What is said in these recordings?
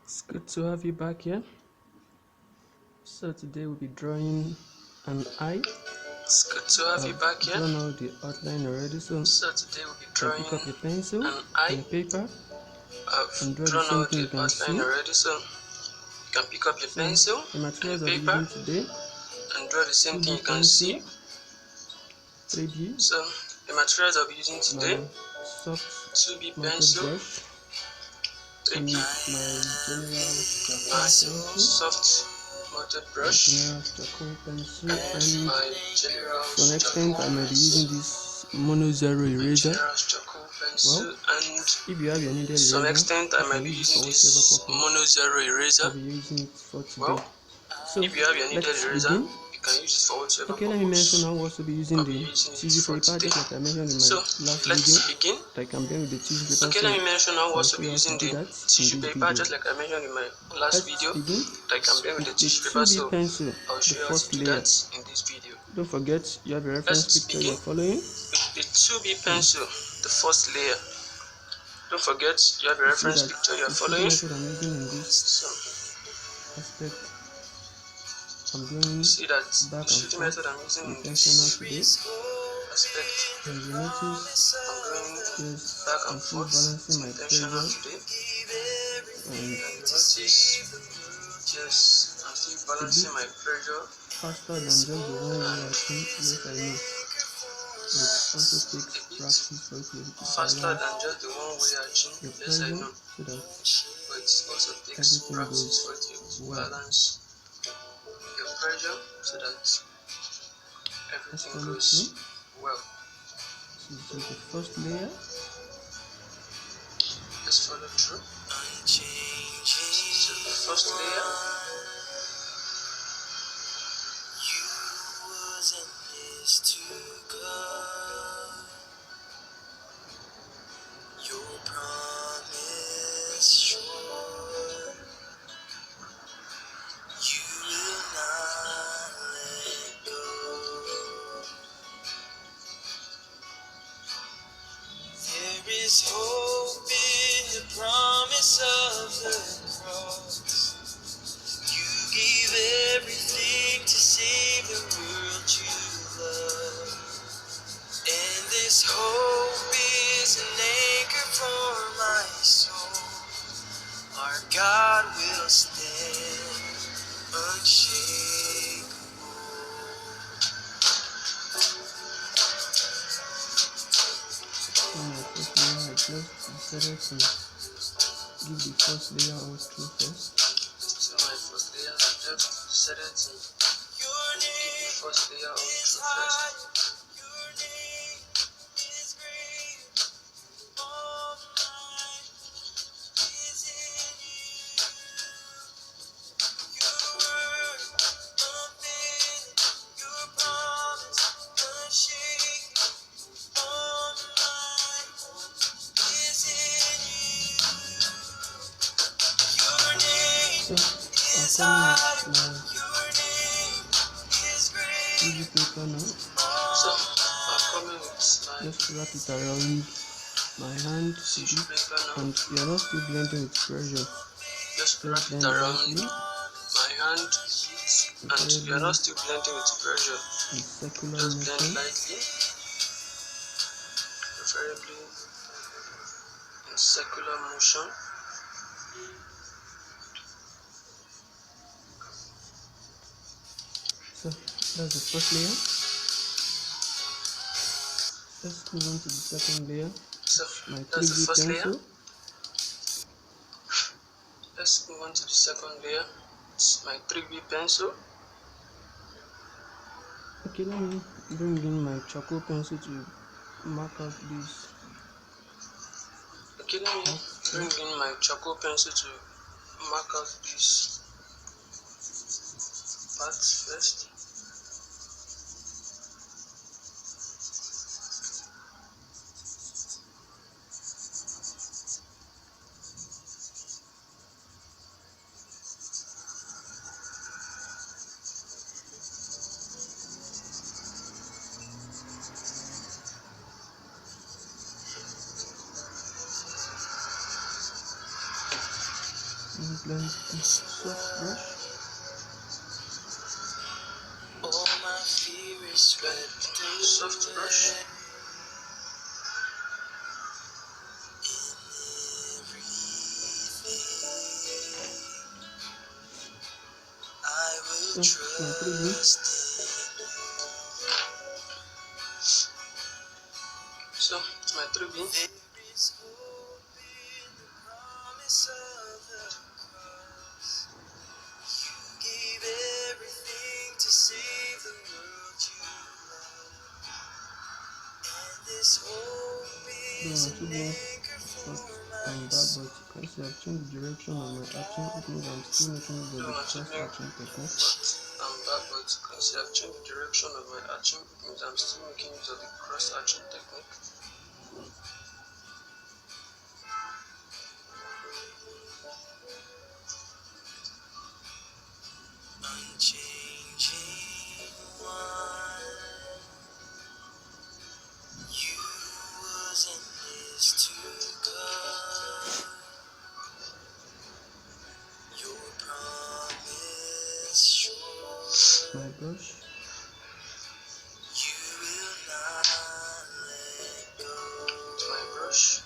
It's good to have you back here. So today we'll be drawing an eye. It's good to have you back here. I've drawn out the outline already, so today we'll be drawing pick up your pencil an eye. and a paper and I've draw the drawn same out thing you the can outline see. already, so you can pick up your So pencil the and materials a I'll be paper using today: and draw the same thing 2B you can see. pencil, 3B, So the materials I'll be using today: my soft 2B mounted pencil, brush, 3B, and my general charcoal my pencil, soft mounted brush, and and my general to an extent I might be using this mono zero eraser. charcoal Well, pencil, and if you have your needed to some eraser, extent I you might can be use it using for whatever this purpose. mono zero eraser. I'll be using it for today. Well, So if you have your needed let's eraser, begin. you can use it for whatever Okay, let me mention purpose. I'll also be using I'll be the using it tissue for paper, today. just like I mentioned in my So last let's video. begin. I can begin with the tissue paper, Okay, so let me mention I'll I'll also show be you how to using do the that tissue in this paper, video. just like I mentioned in my last Let's video. begin I can begin with the with the tissue paper, 2B so pencil, I'll the show you how to first do layer. that in this video. Don't forget you have a reference Let's picture begin you're following. with the 2B pencil, the first layer. Don't forget you have a You see reference that picture you're the shading following. method I'm using in this So aspect, I'm going see that back the and shooting forth method I'm using in intentional this today, aspect, and you notice I'm going yes, back I'm and still forth. balancing It's my intentional pressure, today. and And you notice, yes, I'm still it's a balancing bit my pressure. faster than just the one way And I think. Yes, I know. It also takes a bit practice for you to be able to faster balance than just the one way action. your Yes, I pressure know. so that But it also takes everything practice goes for you to well. balance your pressure so that Let's everything follow through. goes well. This is just the first layer. Let's follow through. So the first layer. Your promise sure, you will not let go. There is hope in the promise of the cross. You gave everything to save the world you love. And this hope is an anchor for my soul. Our God will stand unshakable. So my first layer, I just decided to give the first layer all through first. So my first layer, I just decided to Your give the name first layer all is through high. first. Your name is great. All might is in you. Your word unfailing. Your promise unshaken. All might is in you. Your name So I'll is come in high. with my Your name is great. tissue paper now. So I'm coming with my Just wrap it around my hand a tissue bit, paper now. and you are not still blending with pressure. Just wrap Just it blend around lightly, my hand a bit, and you are preferably not still blending with pressure. in circular Just blend motion. lightly, preferably in circular motion. So that's the first layer. Let's move on to the second layer. So My that's the 3B first layer. pencil. Let's move on to the second layer. It's my 3B pencil. Okay, let me bring in my charcoal pencil to mark out this Okay, let me part bring first. in my charcoal pencil to mark out this part first. like a soft brush. All my fear is swept Soft brush. away. I will So my preview. trust in So it's my 3B. you. There is hope in the promise of the cross. You gave everything to save the world you love. And this hope is No, an too anchor but for I'm my back, soul. but you can see I've changed the direction of my action. It means I'm still making use of So the I'm cross changing, action technique. but I'm back, but you can see I've changed the direction of my action. It means I'm still making use of the cross action technique. Unchanging one, you was and is to come. Your promise sure, My brush. you will not let go. It's my brush.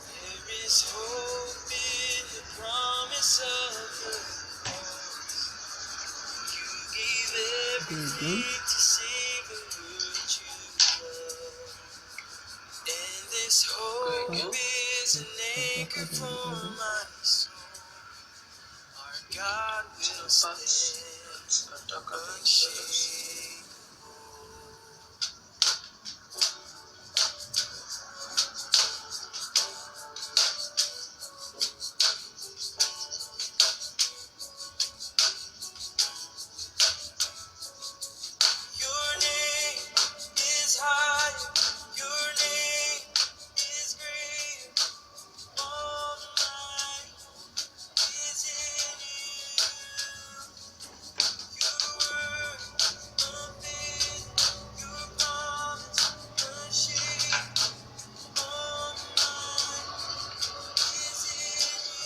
There is hope in the promise of the cross. You gave Go again. everything to save the world you love. And this hope again. is an anchor Darker than the for others. my soul. Our God will Parts stand that are darker than the others. Your name is higher, your name is greater. All my is in you. Your word unfailing, your promise unshaken. All mine is in you.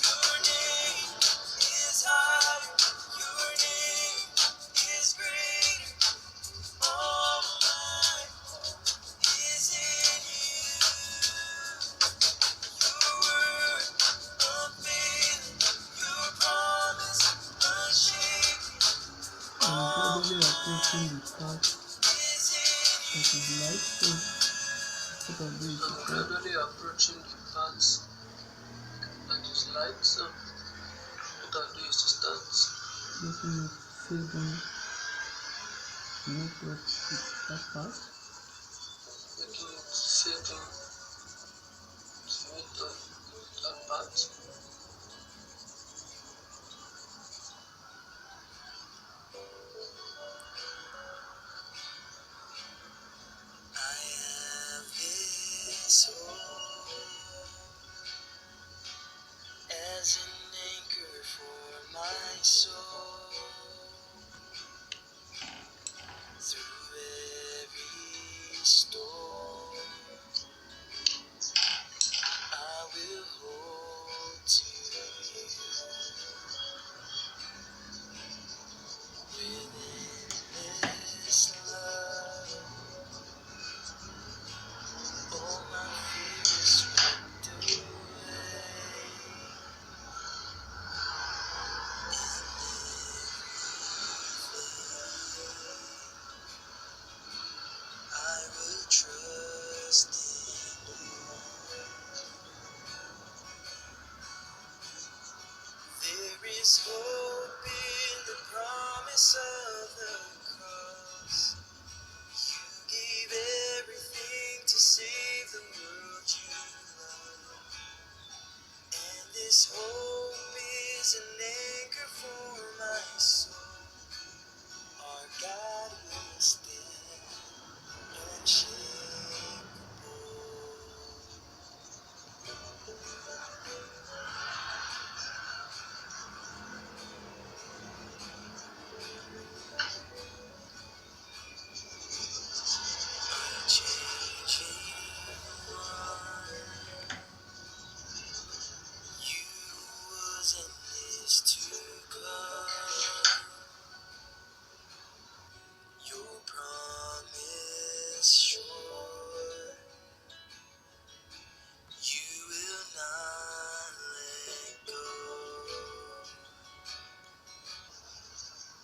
Your name is higher, your name is greater. All mine is in you. Your word unfailing, your promise unshaken. I'm gradually approaching the part Is in that is light, so what I'll do is to I'm start gradually approaching the parts that is light. So what I'll do is to start making it fading to meet up with that part. making it fading to meet that part. I have this hope as an anchor for my soul. Through every storm, I will hold to you. With endless love, all my fears swept away. I will trust in you. There is hope in the promise of the cross. You gave everything to save the world you love. And this hope is an anchor for my soul. Our God will stand unshakable.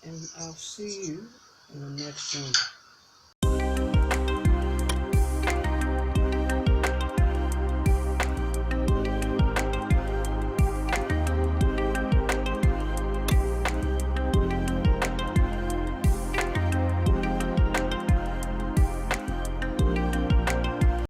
and I'll see you in the next one.